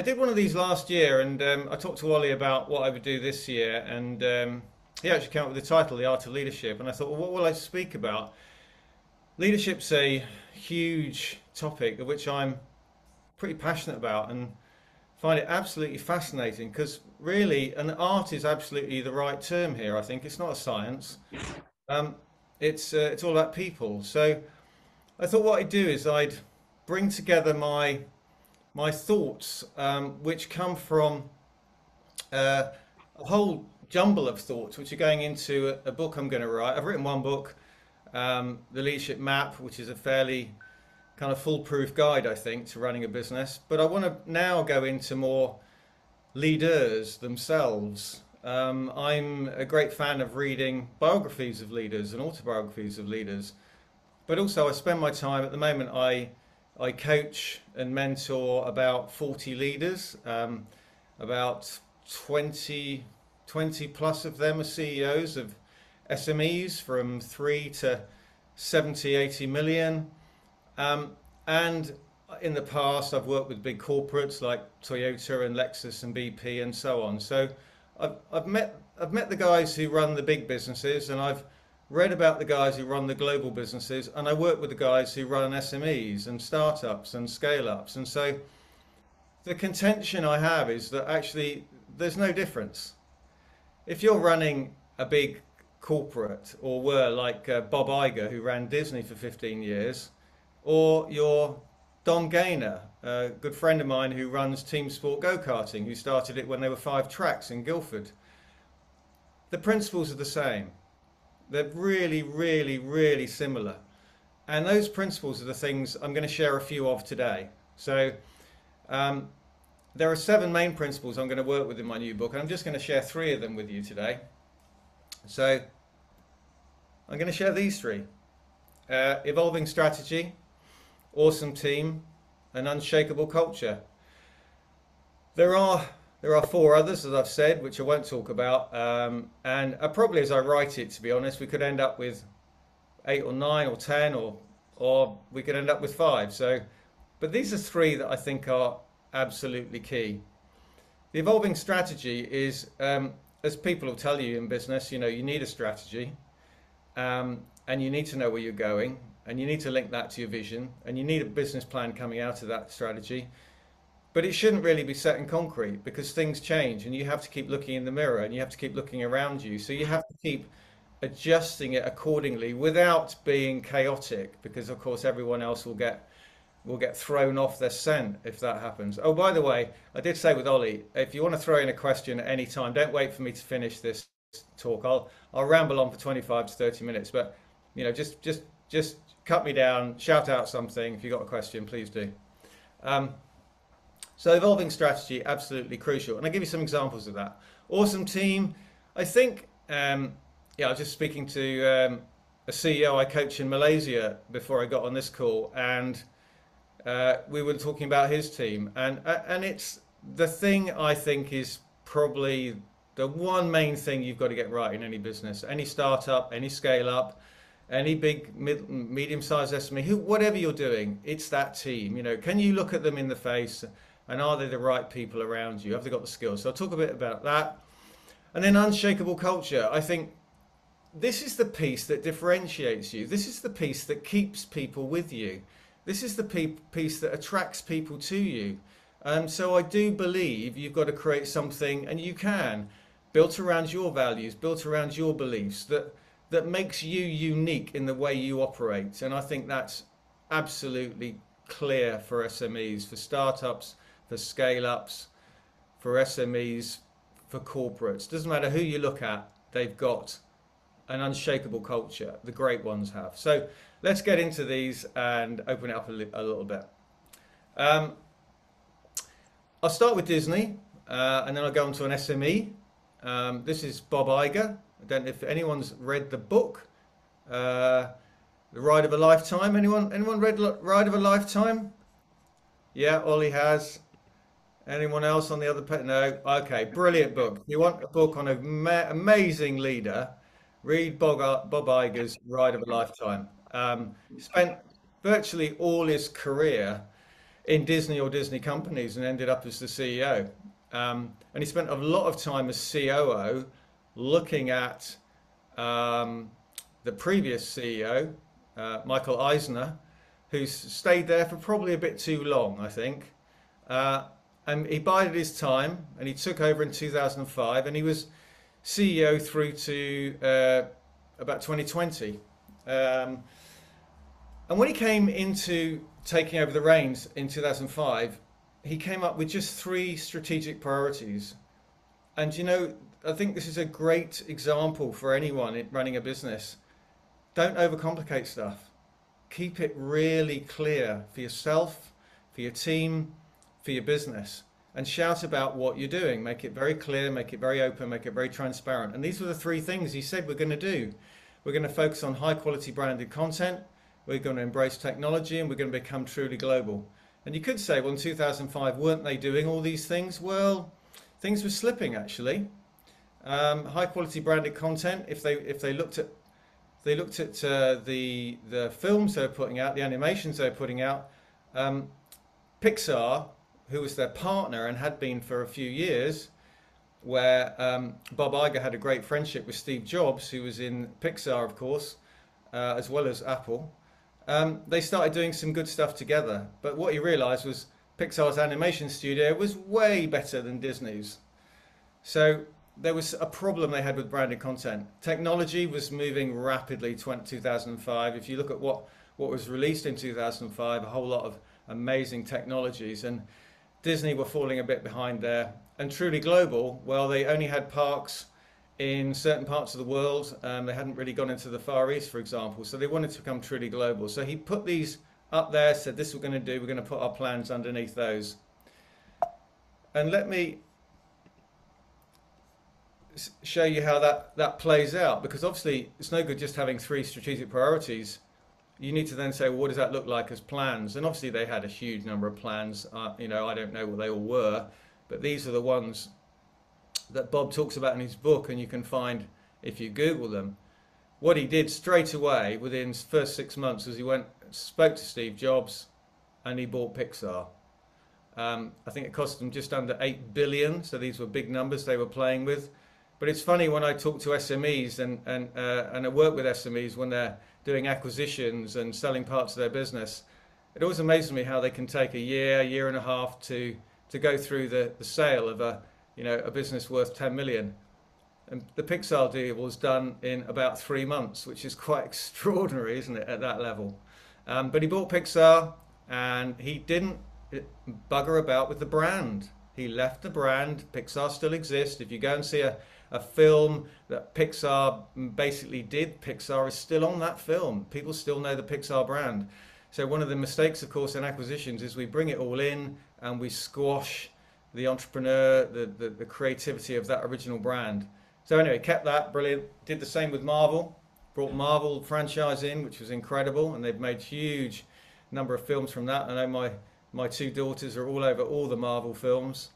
did one of these last year, and I talked to Ollie about what I would do this year, and he actually came up with the title, The Art of Leadership. And I thought, well, what will I speak about? Leadership's a huge topic of which I'm pretty passionate about and find it absolutely fascinating because really an art is absolutely the right term here. I think it's not a science. Um, it's all about people. So I thought what I'd do is I'd bring together my thoughts, which come from a whole jumble of thoughts, which are going into a book I'm going to write. I've written one book, The Leadership Map, which is a fairly kind of foolproof guide, I think, to running a business. But I want to now go into more leaders themselves. I'm a great fan of reading biographies of leaders and autobiographies of leaders, but also I spend my time at the moment. I coach and mentor about 40 leaders, about 20 plus of them are CEOs of SMEs from 3 to 70, 80 million. And in the past, I've worked with big corporates like Toyota and Lexus and BP and so on. So I've met the guys who run the big businesses, and I've read about the guys who run the global businesses, and I work with the guys who run SMEs and startups and scale ups. And so the contention I have is that actually there's no difference. If you're running a big corporate, or were like Bob Igor, who ran Disney for 15 years, or you're Don Gaynor, a good friend of mine who runs Team Sport Go-Karting, who started it when there were 5 tracks in Guildford. The principles are the same. They're really, really, really similar. And those principles are the things I'm going to share a few of today. So there are 7 main principles I'm going to work with in my new book, and I'm just going to share 3 of them with you today. So I'm going to share these 3. Evolving strategy, awesome team, and unshakable culture. There are 4 others, as I've said, which I won't talk about. And probably as I write it, to be honest, we could end up with 8 or 9 or 10, or we could end up with 5. So, but these are 3 that I think are absolutely key. The evolving strategy is, as people will tell you in business, you need a strategy, and you need to know where you're going, and you need to link that to your vision, and you need a business plan coming out of that strategy. But it shouldn't really be set in concrete because things change, and you have to keep looking in the mirror, and you have to keep looking around you. So you have to keep adjusting it accordingly without being chaotic, because of course everyone else will get thrown off their scent if that happens. Oh, by the way, I did say with Ollie, if you want to throw in a question at any time, don't wait for me to finish this talk. I'll ramble on for 25 to 30 minutes, but just cut me down, shout out something. If you've got a question, please do. So evolving strategy, absolutely crucial. And I'll give you some examples of that. Awesome team. I think, I was just speaking to a CEO I coach in Malaysia before I got on this call, and we were talking about his team. And it's the thing I think is probably the one main thing you've got to get right in any business, any startup, any scale up, any big, medium-sized SME, whatever you're doing, it's that team. Can you look at them in the face, and are they the right people around you? Have they got the skills? So I'll talk a bit about that. And then unshakable culture. I think this is the piece that differentiates you. This is the piece that keeps people with you. This is the piece that attracts people to you. So I do believe you've got to create something, and you can, built around your values, built around your beliefs, that makes you unique in the way you operate. And I think that's absolutely clear for SMEs, for startups, for scale-ups, for SMEs, for corporates. Doesn't matter who you look at, they've got an unshakable culture. The great ones have. So let's get into these and open it up a little bit. I'll start with Disney, and then I'll go on to an SME. This is Bob Igor. I don't know if anyone's read the book, The Ride of a Lifetime. Anyone read Ride of a Lifetime? Yeah, Ollie has. Anyone else on the other page? No. Okay, brilliant book. If you want a book on an amazing leader, read Bob Iger's Ride of a Lifetime. He spent virtually all his career in Disney or Disney companies and ended up as the CEO. And he spent a lot of time as COO looking at the previous CEO, Michael Eisner, who's stayed there for probably a bit too long, I think. And he bided his time and he took over in 2005 and he was CEO through to about 2020. And when he came into taking over the reins in 2005, he came up with just 3 strategic priorities. And you know, I think this is a great example for anyone running a business. Don't overcomplicate stuff. Keep it really clear for yourself, for your team, for your business, and shout about what you're doing. Make it very clear, make it very open, make it very transparent. And these were the 3 things he said we're going to do. We're going to focus on high quality branded content, we're going to embrace technology, and we're going to become truly global. And you could say, well, in 2005, weren't they doing all these things? Well, things were slipping actually. High quality branded content, if they looked at the films they're putting out, the animations they're putting out, Pixar, who was their partner and had been for a few years, where Bob Igor had a great friendship with Steve Jobs, who was in Pixar, of course, as well as Apple. They started doing some good stuff together, but what he realized was Pixar's animation studio was way better than Disney's. So there was a problem they had with branded content. Technology was moving rapidly 2005. If you look at what was released in 2005, a whole lot of amazing technologies, and Disney were falling a bit behind there. And truly global, well, they only had parks in certain parts of the world. They hadn't really gone into the Far East, for example, so they wanted to become truly global. So he put these up there, said this is what we're going to do, we're going to put our plans underneath those. And let me show you how that plays out, because obviously it's no good just having 3 strategic priorities. You need to then say, well, what does that look like as plans? And obviously they had a huge number of plans. You know, I don't know what they all were, but these are the ones that Bob talks about in his book, and you can find if you Google them. What he did straight away within his first 6 months was he went, spoke to Steve Jobs, and he bought Pixar. I think it cost them just under 8 billion, so these were big numbers they were playing with. But it's funny when I talk to SMEs and I work with SMEs when they're doing acquisitions and selling parts of their business. It always amazes me how they can take a year and a half to go through the sale of a business worth 10 million. And the Pixar deal was done in about 3 months, which is quite extraordinary, isn't it, at that level? But he bought Pixar and he didn't bugger about with the brand. He left the brand. Pixar still exists. If you go and see a film that Pixar basically did, Pixar is still on that film. People still know the Pixar brand. So one of the mistakes, of course, in acquisitions is we bring it all in and we squash the entrepreneur, the creativity of that original brand. So anyway, kept that, brilliant. Did the same with Marvel. Brought Marvel franchise in, which was incredible, and they've made huge number of films from that. I know my 2 daughters are all over all the Marvel films.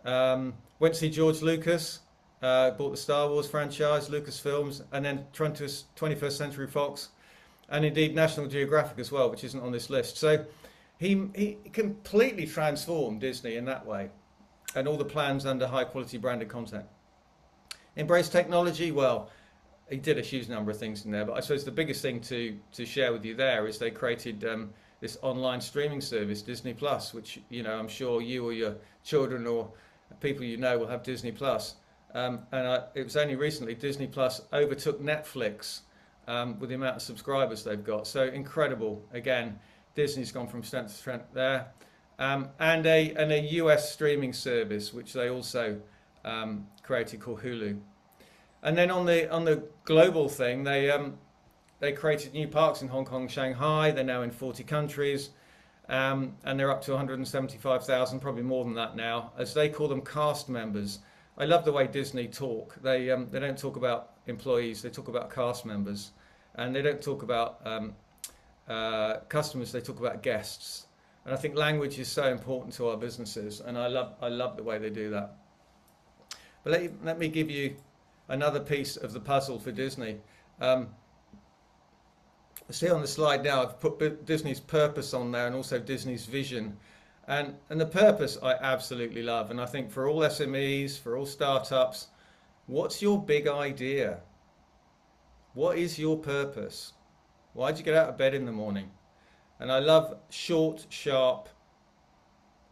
Went to see George Lucas. Bought the Star Wars franchise, Lucasfilms, and then 21st Century Fox, and indeed National Geographic as well, which isn't on this list. So he completely transformed Disney in that way, and all the plans under high quality branded content. Embrace technology, well, he did a huge number of things in there, but I suppose the biggest thing to share with you there is they created this online streaming service, Disney Plus, which, you know, I'm sure you or your children or people you know will have Disney Plus. It was only recently Disney Plus overtook Netflix with the amount of subscribers they've got. So incredible. Again, Disney's gone from strength to strength there. And a US streaming service, which they also created, called Hulu. And then on the global thing, they created new parks in Hong Kong, Shanghai. They're now in 40 countries. And they're up to 175,000, probably more than that now, as they call them cast members. I love the way Disney talk. They don't talk about employees, they talk about cast members. And they don't talk about customers, they talk about guests. And I think language is so important to our businesses, and I love the way they do that. But let me give you another piece of the puzzle for Disney. See on the slide now, I've put Disney's purpose on there and also Disney's vision. And the purpose I absolutely love. And I think for all SMEs, for all startups, what's your big idea? What is your purpose? Why'd you get out of bed in the morning? And I love short, sharp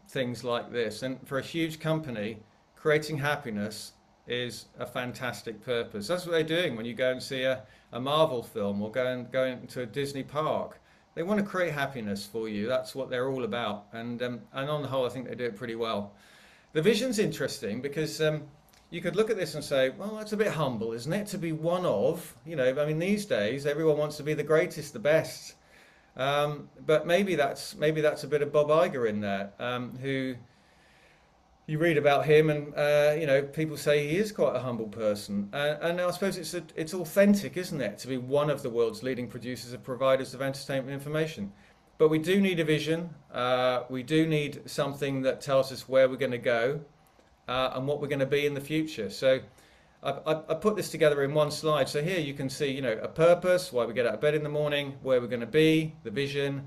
things like this. And for a huge company, creating happiness is a fantastic purpose. That's what they're doing when you go and see a Marvel film or go into a Disney park. They want to create happiness for you. That's what they're all about. And on the whole, I think they do it pretty well. The vision's interesting because you could look at this and say, well, that's a bit humble, isn't it? To be one of, I mean, these days everyone wants to be the greatest, the best. But maybe that's a bit of Bob Igor in there, who you read about him, and people say he is quite a humble person. And I suppose it's authentic, isn't it, to be one of the world's leading producers and providers of entertainment information. But we do need a vision. We do need something that tells us where we're going to go and what we're going to be in the future. So I put this together in one slide. So here you can see, a purpose, why we get out of bed in the morning, where we're going to be, the vision.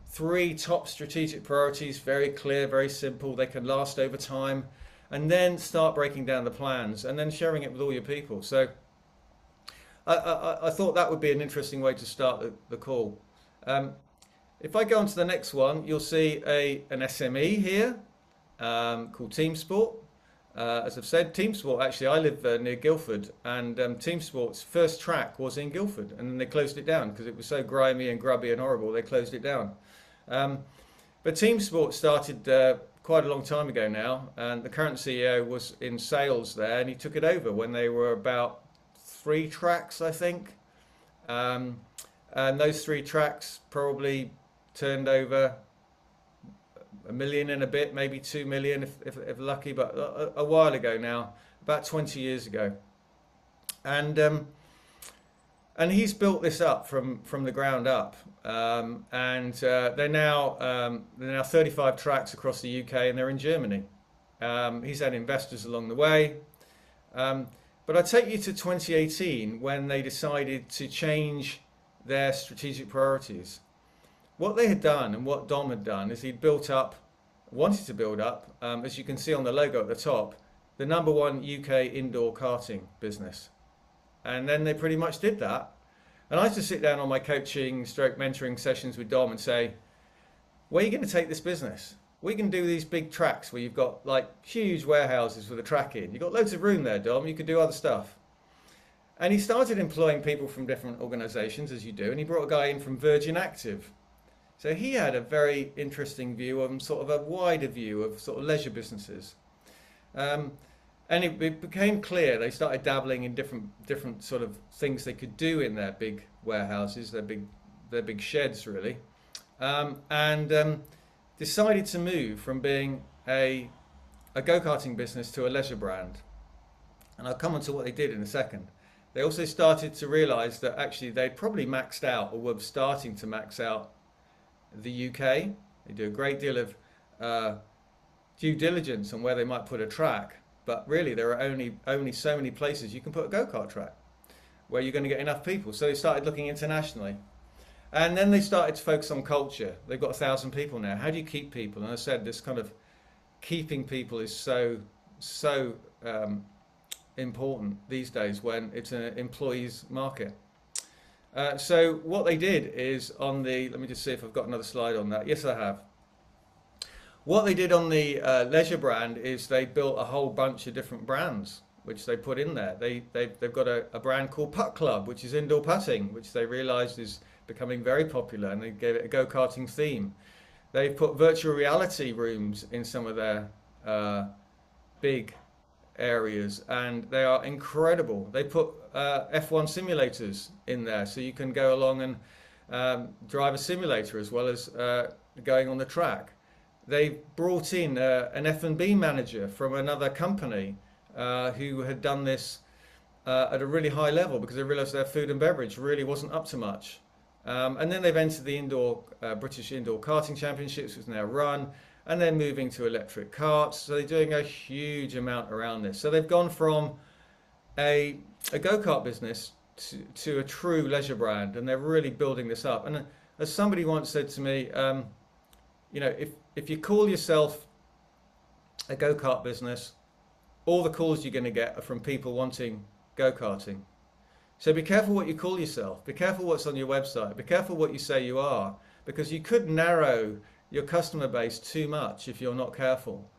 3 top strategic priorities, very clear, very simple. They can last over time. And then start breaking down the plans and then sharing it with all your people. So I thought that would be an interesting way to start the call. If I go on to the next one, you'll see an SME here called Team Sport. As I've said, Team Sport, actually, I live near Guildford, and Team Sport's first track was in Guildford, and then they closed it down because it was so grimy and grubby and horrible, they closed it down. But Team Sport started quite a long time ago now, and the current CEO was in sales there, and he took it over when they were about 3 tracks, I think. And those 3 tracks probably turned over $1 million and a bit, maybe 2 million if lucky, but a while ago now, about 20 years ago. And he's built this up from the ground up, and they're now 35 tracks across the UK, and they're in Germany. He's had investors along the way, but I take you to 2018 when they decided to change their strategic priorities. What they had done and what Dom had done is he'd wanted to build up, as you can see on the logo at the top, the #1 UK indoor karting business. And then they pretty much did that. And I used to sit down on my coaching stroke mentoring sessions with Dom and say, where are you going to take this business? We can do these big tracks where you've got like huge warehouses with a track in. You've got loads of room there, Dom. You could do other stuff. And he started employing people from different organizations, as you do, and he brought a guy in from Virgin Active. So he had a very interesting view of sort of a wider view of sort of leisure businesses. And it became clear they started dabbling in different sort of things they could do in their big warehouses, their big sheds really, and decided to move from being a go-karting business to a leisure brand. And I'll come on to what they did in a second. They also started to realize that actually they'd probably maxed out, or were starting to max out, the UK. They do a great deal of due diligence on where they might put a track, but really there are only so many places you can put a go-kart track where you're going to get enough people. So they started looking internationally, and then they started to focus on culture. They've got 1,000 people now. How do you keep people? And I said this kind of keeping people is so important these days when it's an employees market. So what they did is let me just see if I've got another slide on that. Yes, I have. What they did on the leisure brand is they built a whole bunch of different brands, which they put in there. They've got a brand called Putt Club, which is indoor putting, which they realized is becoming very popular, and they gave it a go-karting theme. They've put virtual reality rooms in some of their big areas, and they are incredible. They put F1 simulators in there, so you can go along and drive a simulator as well as going on the track. They brought in an F&B manager from another company who had done this at a really high level because they realized their food and beverage really wasn't up to much. And then they've entered the British Indoor Karting Championships, which is now run, and they're moving to electric karts. So they're doing a huge amount around this. So they've gone from a go-kart business to a true leisure brand, and they're really building this up. And as somebody once said to me, you know, if you call yourself a go-kart business, all the calls you're going to get are from people wanting go-karting. So be careful what you call yourself. Be careful what's on your website. Be careful what you say you are, because you could narrow your customer base too much if you're not careful.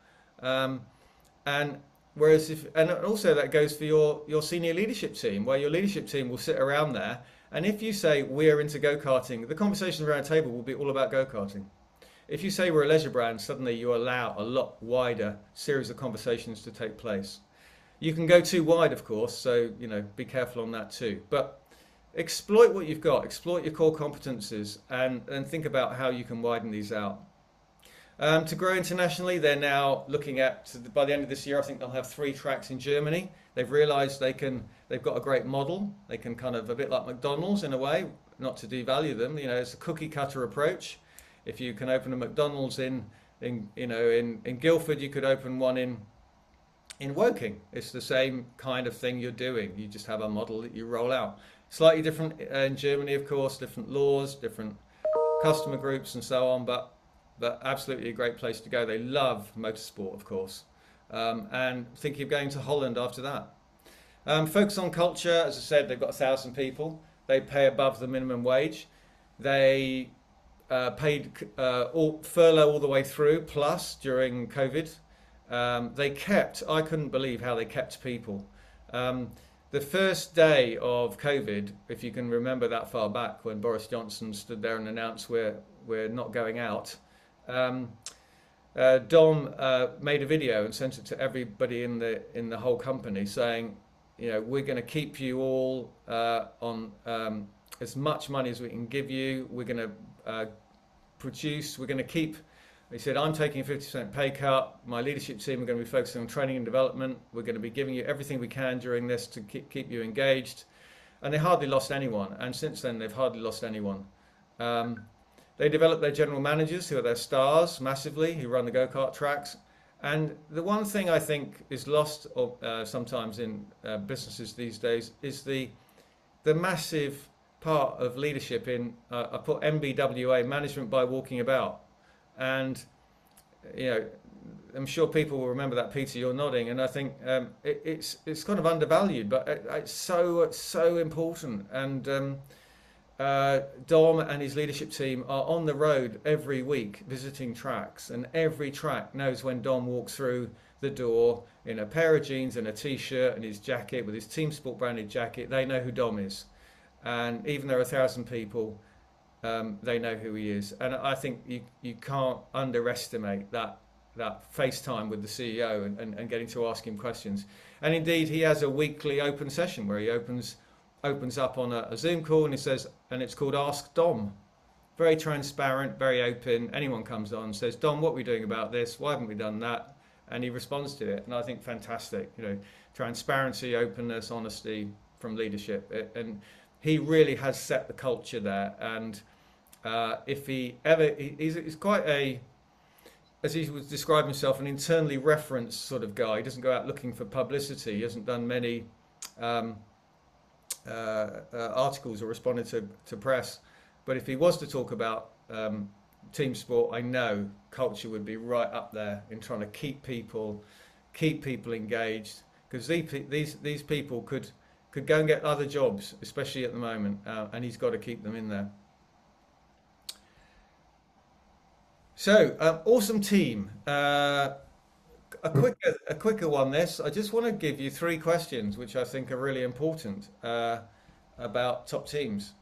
And whereas and also that goes for your senior leadership team, where your leadership team will sit around there, and if you say we're into go-karting, the conversation around the table will be all about go-karting. If you say we're a leisure brand, suddenly you allow a lot wider series of conversations to take place. You can go too wide, of course, so you know, be careful on that too. But exploit what you've got, exploit your core competencies, and think about how you can widen these out. To grow internationally, they're now looking at, by the end of this year, I think they'll have 3 tracks in Germany. They've realized they've got a great model. They can kind of, a bit like McDonald's in a way, not to devalue them, you know, it's a cookie cutter approach. If you can open a McDonald's in Guildford, you could open one in Woking. It's the same kind of thing you're doing. You just have a model that you roll out. Slightly different in Germany, of course, different laws, different customer groups and so on, but absolutely a great place to go. They love motorsport, of course, and thinking of going to Holland after that. Focus on culture. As I said, they've got 1,000 people. They pay above the minimum wage. They paid furlough all the way through, plus during COVID. I couldn't believe how they kept people. The first day of COVID, if you can remember that far back, when Boris Johnson stood there and announced we're not going out, Dom made a video and sent it to everybody in the whole company, saying, you know, we're going to keep you all on as much money as we can give you. We're going to produce. We're going to keep. He said, I'm taking a 50% pay cut. My leadership team are going to be focusing on training and development. We're going to be giving you everything we can during this to keep you engaged. And they hardly lost anyone. And since then, they've hardly lost anyone. They developed their general managers, who are their stars massively, who run the go-kart tracks. And the one thing I think is lost sometimes in businesses these days is the massive part of leadership in, I put MBWA, management by walking about. And, you know, I'm sure people will remember that, Peter, you're nodding. And I think it's kind of undervalued, but it's so important. And Dom and his leadership team are on the road every week visiting tracks, and every track knows when Dom walks through the door in a pair of jeans and a t-shirt and his jacket with his Team Sport branded jacket. They know who Dom is, and even though there are 1,000 people, they know who he is. And I think you can't underestimate that FaceTime with the CEO and getting to ask him questions. And indeed, he has a weekly open session where he opens up on a Zoom call, and he says, and it's called Ask Dom. Very transparent, very open. Anyone comes on and says, Dom, what are we doing about this? Why haven't we done that? And he responds to it. And I think fantastic, you know, transparency, openness, honesty from leadership. And he really has set the culture there. And if he ever, he's quite a, as he would describe himself, an internally referenced sort of guy. He doesn't go out looking for publicity. He hasn't done many articles or responded to press. But if he was to talk about team sport, I know culture would be right up there in trying to keep people engaged, because these people could go and get other jobs, especially at the moment, and he's got to keep them in there. So awesome team. A quicker one. This, I just want to give you 3 questions which I think are really important about top teams.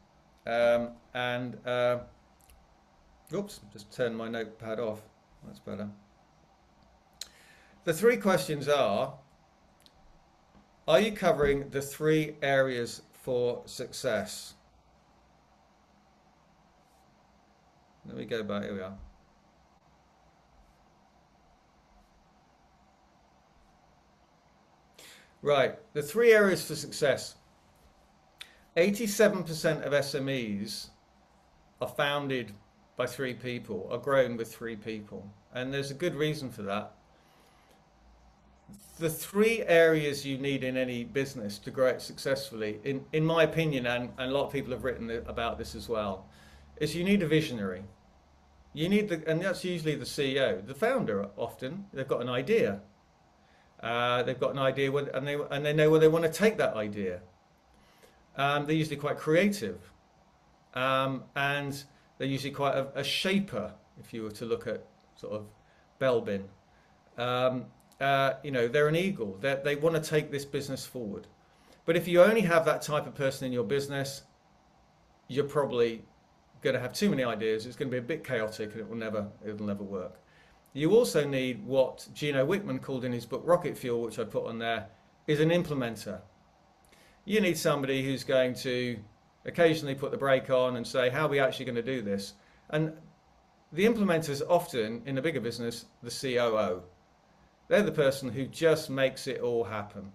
Oops, just turned my notepad off. That's better. The 3 questions are you covering the 3 areas for success? Let me go back. Here we are. Right, the 3 areas for success. 87% of SMEs are founded by 3 people, are grown with 3 people. And there's a good reason for that. The 3 areas you need in any business to grow it successfully, in my opinion, and a lot of people have written about this as well, is you need a visionary. You need and that's usually the CEO, the founder. Often they've got an idea. They've got an idea, and they know where they want to take that idea. They're usually quite creative, and they're usually quite a shaper. If you were to look at sort of Belbin, they're an eagle. They want to take this business forward. But if you only have that type of person in your business, you're probably going to have too many ideas. It's going to be a bit chaotic, and it'll never work. You also need what Gino Wickman called in his book Rocket Fuel, which I put on there, is an implementer. You need somebody who's going to occasionally put the brake on and say, how are we actually going to do this? And the implementer is often, in a bigger business, the COO. They're the person who just makes it all happen.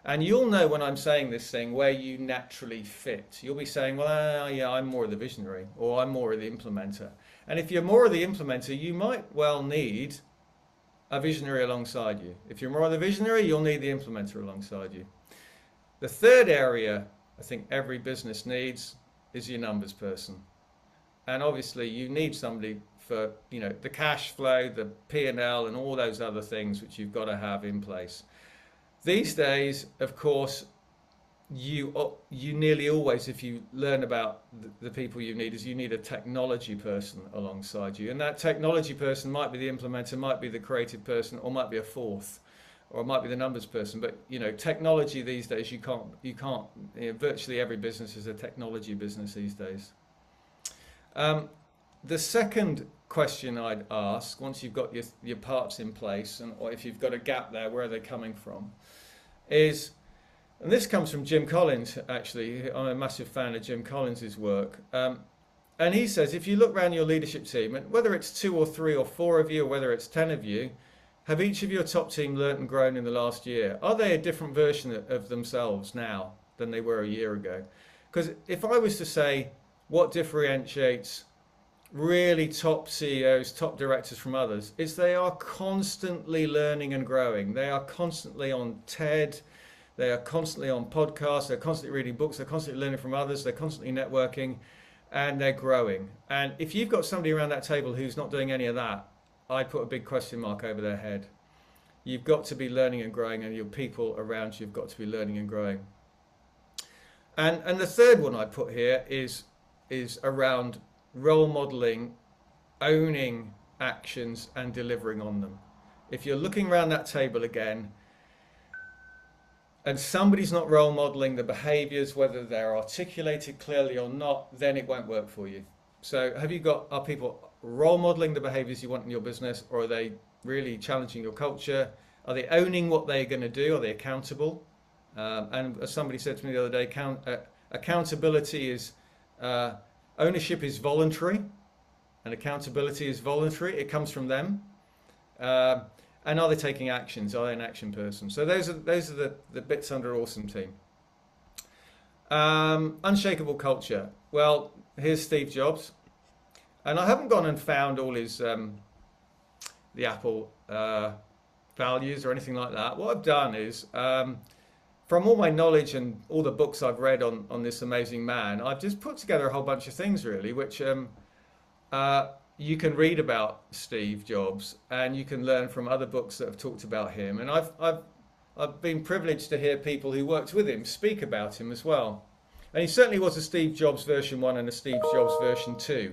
And you'll know when I'm saying this thing where you naturally fit. You'll be saying, well, yeah, I'm more of the visionary, or I'm more of the implementer. And if you're more of the implementer, you might well need a visionary alongside you. If you're more of the visionary, you'll need the implementer alongside you. The third area I think every business needs is your numbers person. And obviously you need somebody for, the cash flow, the P&L, and all those other things which you've got to have in place. These days, of course, you nearly always, if you learn about the people you need a technology person alongside you. And that technology person might be the implementer, might be the creative person, or might be a fourth, or it might be the numbers person. But technology these days, you can't. Virtually every business is a technology business these days. The second question I'd ask, once you've got your parts in place, or if you've got a gap there, where are they coming from, is, and this comes from Jim Collins, actually. I'm a massive fan of Jim Collins' work. And he says, if you look around your leadership team, and whether it's 2 or 3 or 4 of you, or whether it's 10 of you, have each of your top team learnt and grown in the last year? Are they a different version of themselves now than they were a year ago? Because if I was to say what differentiates really top CEOs, top directors from others, is they are constantly learning and growing. They are constantly on TED, they are constantly on podcasts, they're constantly reading books, they're constantly learning from others, they're constantly networking, and they're growing. And if you've got somebody around that table who's not doing any of that, I'd put a big question mark over their head. You've got to be learning and growing, and your people around you have got to be learning and growing. And the third one I put here is around role modeling, owning actions, and delivering on them. If you're looking around that table again, and somebody's not role modeling the behaviors, whether they're articulated clearly or not, then it won't work for you. So are people role modeling the behaviors you want in your business, or are they really challenging your culture? Are they owning what they're going to do? Are they accountable? And as somebody said to me the other day, accountability is, ownership is voluntary, and accountability is voluntary. It comes from them. And are they taking actions? Are they an action person? So those are the bits under Awesome Team. Unshakable culture. Well, here's Steve Jobs. And I haven't gone and found all his the Apple values or anything like that. What I've done is, from all my knowledge and all the books I've read on this amazing man, I've just put together a whole bunch of things really, which you can read about Steve Jobs, and you can learn from other books that have talked about him. And I've been privileged to hear people who worked with him speak about him as well. And he certainly was a Steve Jobs version 1 and a Steve Jobs version 2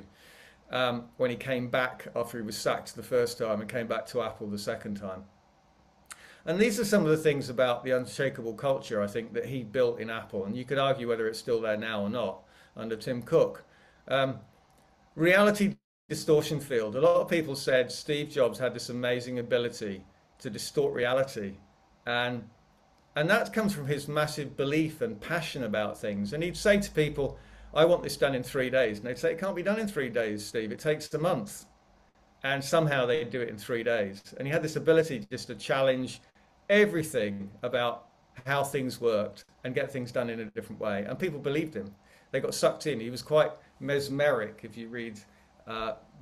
when he came back after he was sacked the first time and came back to Apple the second time. And these are some of the things about the unshakable culture, I think, that he built in Apple. And you could argue whether it's still there now or not under Tim Cook. Reality distortion field. A lot of people said Steve Jobs had this amazing ability to distort reality. And that comes from his massive belief and passion about things. And he'd say to people, I want this done in 3 days. And they'd say, it can't be done in 3 days, Steve. It takes a month. And somehow they'd do it in 3 days. And he had this ability just to challenge everything about how things worked and get things done in a different way. And people believed him. They got sucked in. He was quite mesmeric if you read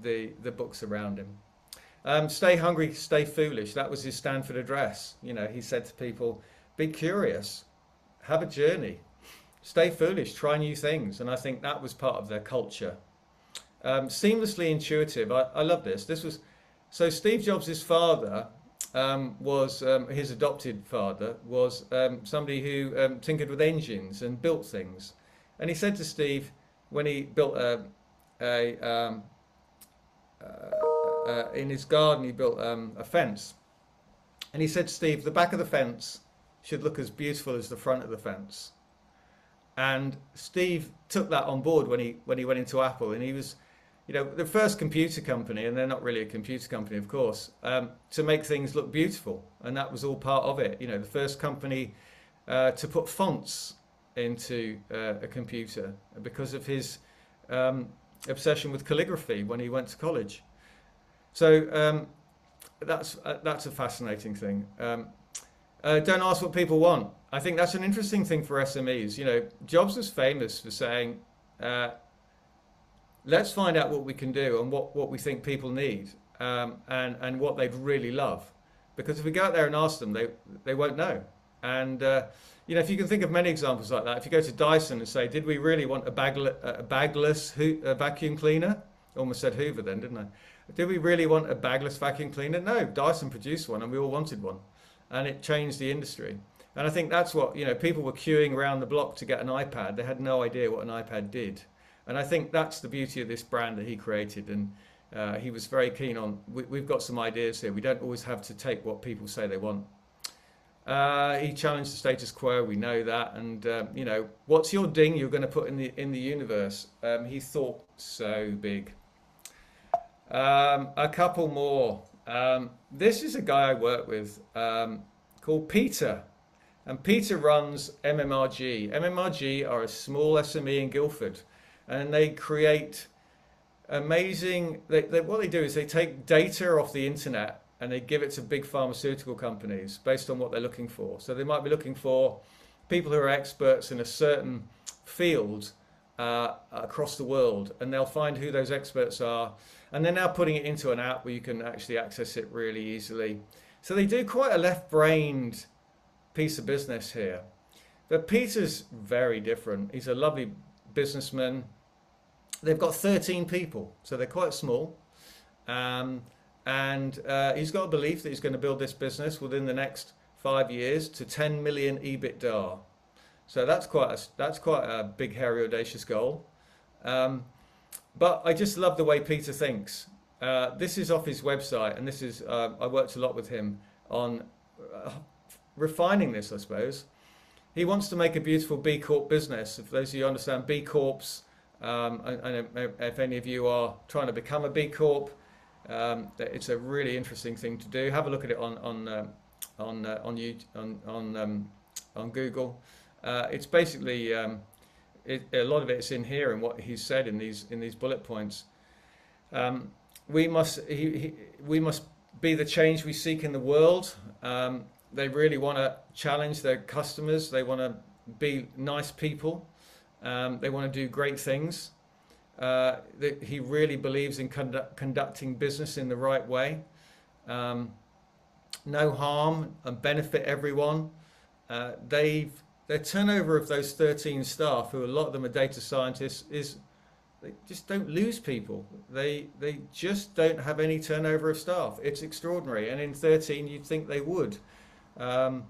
the books around him. Stay hungry, stay foolish. That was his Stanford address. He said to people, be curious, have a journey, stay foolish, try new things. And I think that was part of their culture. seamlessly intuitive. I love this. This was so Steve Jobs' father was his adopted father was somebody who tinkered with engines and built things, and he said to Steve when he built a in his garden he built a fence, and he said to Steve, the back of the fence should look as beautiful as the front of the fence. And Steve took that on board when he went into Apple, and he was, you know, the first computer company, and they're not really a computer company, of course, to make things look beautiful, and that was all part of it. You know, the first company to put fonts into a computer because of his obsession with calligraphy when he went to college. So that's a fascinating thing. Don't ask what people want. I think that's an interesting thing for SMEs. You know, Jobs was famous for saying, let's find out what we can do and what we think people need, and what they'd really love. Because if we go out there and ask them, they won't know. And you know, if you can think of many examples like that, if you go to Dyson and say, did we really want a bagless vacuum cleaner? Almost said Hoover then, didn't I? Did we really want a bagless vacuum cleaner? No, Dyson produced one and we all wanted one. And it changed the industry. And I think that's what, you know, people were queuing around the block to get an iPad. They had no idea what an iPad did. And I think that's the beauty of this brand that he created. And he was very keen on, we've got some ideas here. We don't always have to take what people say they want. He challenged the status quo, we know that. And, you know, what's your ding you're going to put in the universe? He thought so big. A couple more. This is a guy I work with called Peter, and Peter runs MMRG. MMRG are a small SME in Guildford, and they create amazing, what they do is they take data off the internet and they give it to big pharmaceutical companies based on what they're looking for. So they might be looking for people who are experts in a certain field across the world, and they'll find who those experts are, and they're now putting it into an app where you can actually access it really easily. So they do quite a left-brained piece of business here. But Peter's very different. He's a lovely businessman. They've got 13 people, so they're quite small. And he's got a belief that he's going to build this business within the next 5 years to 10 million EBITDA. So that's quite a big, hairy, audacious goal. But I just love the way Peter thinks. This is off his website, and this is I worked a lot with him on refining this, I suppose. He wants to make a beautiful B Corp business. If those of you understand B Corps, and if any of you are trying to become a B Corp, it's a really interesting thing to do. Have a look at it on Google. It's basically a lot of it's in here and what he's said in these bullet points. We must be the change we seek in the world. They really want to challenge their customers. They want to be nice people. They want to do great things. He really believes in conducting business in the right way. No harm and benefit everyone. Their turnover of those 13 staff, who a lot of them are data scientists, is they just don't lose people. They just don't have any turnover of staff. It's extraordinary. And in 13, you'd think they would. And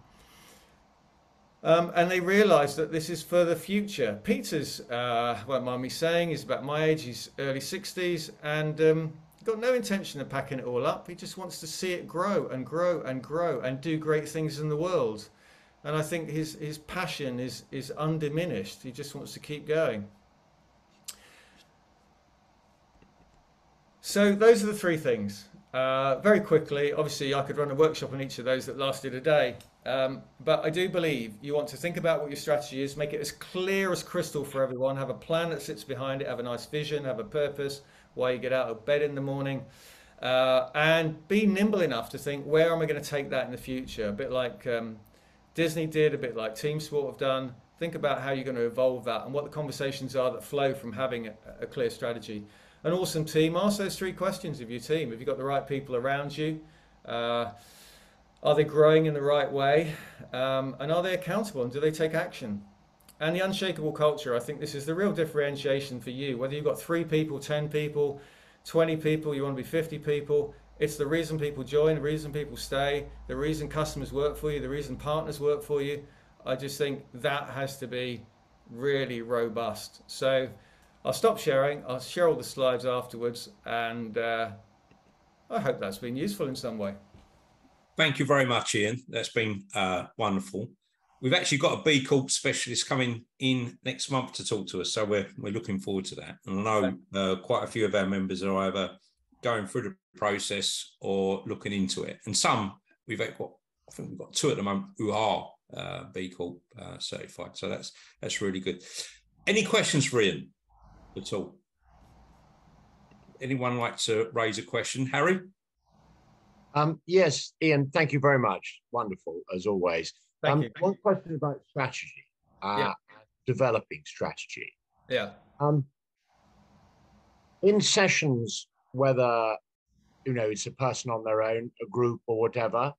they realise that this is for the future. Peter's, won't mind me saying, he's about my age. He's early 60s, and got no intention of packing it all up. He just wants to see it grow and grow and grow and do great things in the world. And I think his passion is undiminished. He just wants to keep going. So those are the three things. Very quickly, obviously I could run a workshop on each of those that lasted a day. But I do believe you want to think about what your strategy is, make it as clear as crystal for everyone, have a plan that sits behind it, have a nice vision, have a purpose, why you get out of bed in the morning, and be nimble enough to think, where am I going to take that in the future? A bit like Disney did, a bit like Team Sport have done. Think about how you're going to evolve that and what the conversations are that flow from having a clear strategy. An awesome team, ask those three questions of your team. Have you got the right people around you? Are they growing in the right way? And are they accountable, and do they take action? And the unshakable culture, I think this is the real differentiation for you. Whether you've got 3 people, 10 people, 20 people, you want to be 50 people, it's the reason people join, the reason people stay, the reason customers work for you, the reason partners work for you. I just think that has to be really robust. So I'll stop sharing. I'll share all the slides afterwards, and I hope that's been useful in some way. Thank you very much, Ian. That's been wonderful. We've actually got a B Corp specialist coming in next month to talk to us, so we're looking forward to that. And I know quite a few of our members are either going through the process or looking into it, and some I think we've got 2 at the moment who are B Corp certified. So that's really good. Any questions for Ian at all? Anyone like to raise a question? Harry? Yes, Ian, thank you very much. Wonderful, as always. Thank you. One question about strategy, developing strategy. Yeah. In sessions, whether, it's a person on their own, a group or whatever,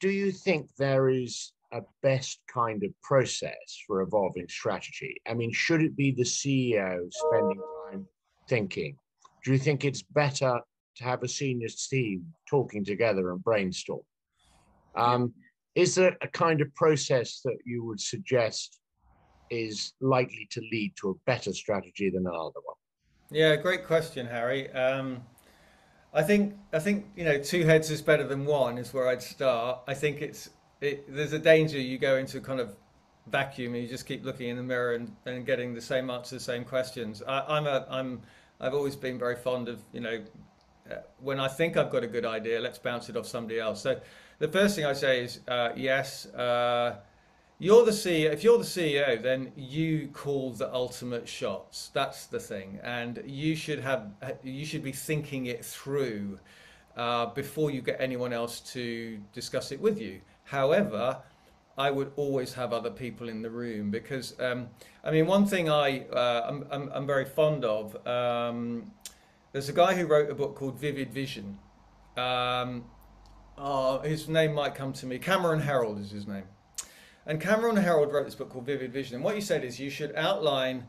do you think there is a best kind of process for evolving strategy? I mean, should it be the CEO spending time thinking? Do you think it's better to have a senior team talking together and brainstorm? Is there a kind of process that you would suggest is likely to lead to a better strategy than another one? Yeah, great question, Harry. I think 2 heads is better than 1 is where I'd start. I think there's a danger you go into a kind of vacuum and you just keep looking in the mirror and getting the same answers, the same questions. I've always been very fond of when I think I've got a good idea, let's bounce it off somebody else. So the first thing I say is yes. You're the CEO. If you're the CEO, then you call the ultimate shots. That's the thing, and you should be thinking it through before you get anyone else to discuss it with you. However, I would always have other people in the room because one thing I'm very fond of. There's a guy who wrote a book called Vivid Vision. His name might come to me. Cameron Herold is his name. And Cameron Herold wrote this book called Vivid Vision. And what he said is you should outline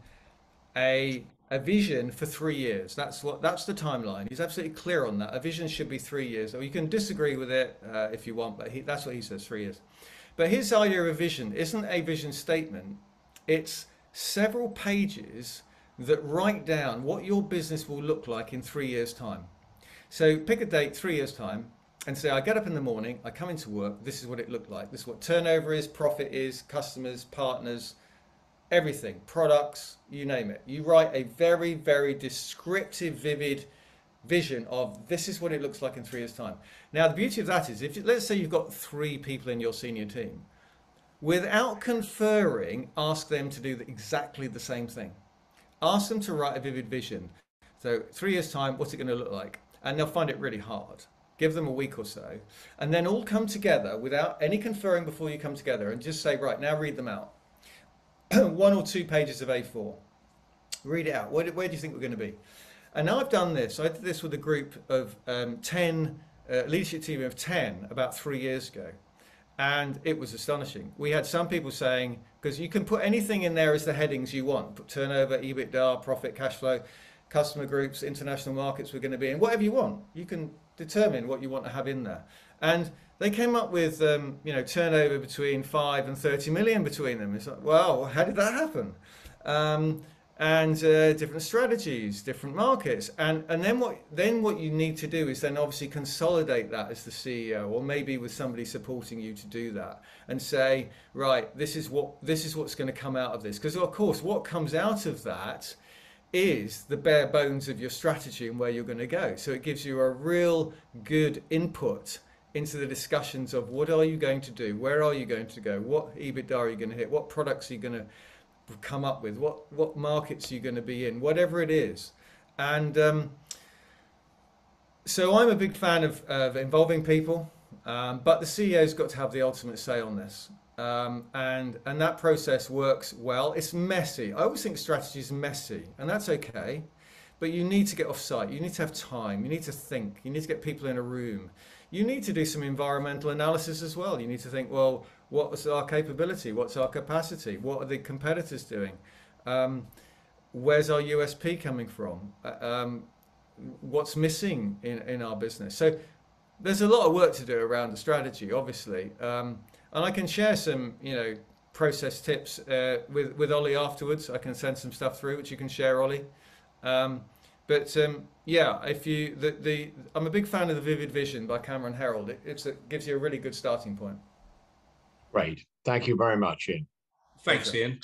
a vision for 3 years. That's the timeline. He's absolutely clear on that. A vision should be 3 years. Or you can disagree with it if you want, but that's what he says, 3 years. But his idea of a vision isn't a vision statement. It's several pages that write down what your business will look like in 3 years' time. So pick a date, 3 years' time, and say, I get up in the morning, I come into work, this is what it looked like. This is what turnover is, profit is, customers, partners, everything, products, you name it. You write a very, very descriptive, vivid vision of this is what it looks like in 3 years' time. Now, the beauty of that is, let's say you've got 3 people in your senior team, without conferring, ask them to do exactly the same thing. Ask them to write a vivid vision. So 3 years' time, what's it going to look like? And they'll find it really hard. Give them a week or so, and then all come together without any conferring before you come together and just say, right, now read them out. 1 or 2 pages of A4. Read it out. Where do you think we're going to be? And now I've done this. I did this with a group of 10, leadership team of 10 about 3 years ago. And it was astonishing. We had some people saying, because you can put anything in there as the headings you want, put turnover, EBITDA, profit, cash flow, customer groups, international markets we're going to be in, whatever you want. You can determine what you want to have in there. And they came up with, turnover between 5 and 30 million between them. It's like, well, how did that happen? And different strategies, different markets, and then what you need to do is then obviously consolidate that as the CEO, or maybe with somebody supporting you to do that, and say, right, this is what's going to come out of this, because of course what comes out of that is the bare bones of your strategy and where you're going to go. So it gives you a real good input into the discussions of what are you going to do, where are you going to go, what EBITDA are you going to hit, what products are you going to come up with, what markets you're going to be in, whatever it is. And so I'm a big fan of involving people, but the CEO's got to have the ultimate say on this. And that process works well. It's messy. I always think strategy is messy, and that's okay, but you need to get off site. You need to have time. You need to think. You need to get people in a room. You need to do some environmental analysis as well. You need to think, well, What's our capability? What's our capacity? What are the competitors doing? Where's our USP coming from? What's missing in our business? So there's a lot of work to do around the strategy, obviously, and I can share some, process tips with Ollie afterwards. I can send some stuff through which you can share, Ollie. Yeah, I'm a big fan of the Vivid Vision by Cameron Herold. It gives you a really good starting point. Great, thank you very much, Ian. Thanks, Ian.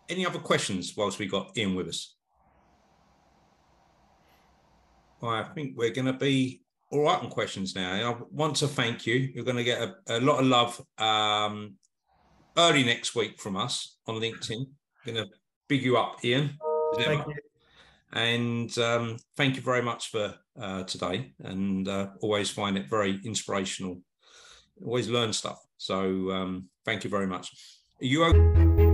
Any other questions whilst we got Ian with us? Well, I think we're going to be all right on questions now. I want to thank you. You're going to get a lot of love early next week from us on LinkedIn. Going to big you up, Ian. Thank you. And thank you very much for today. And always find it very inspirational. Always learn stuff. So thank you very much. Are you okay?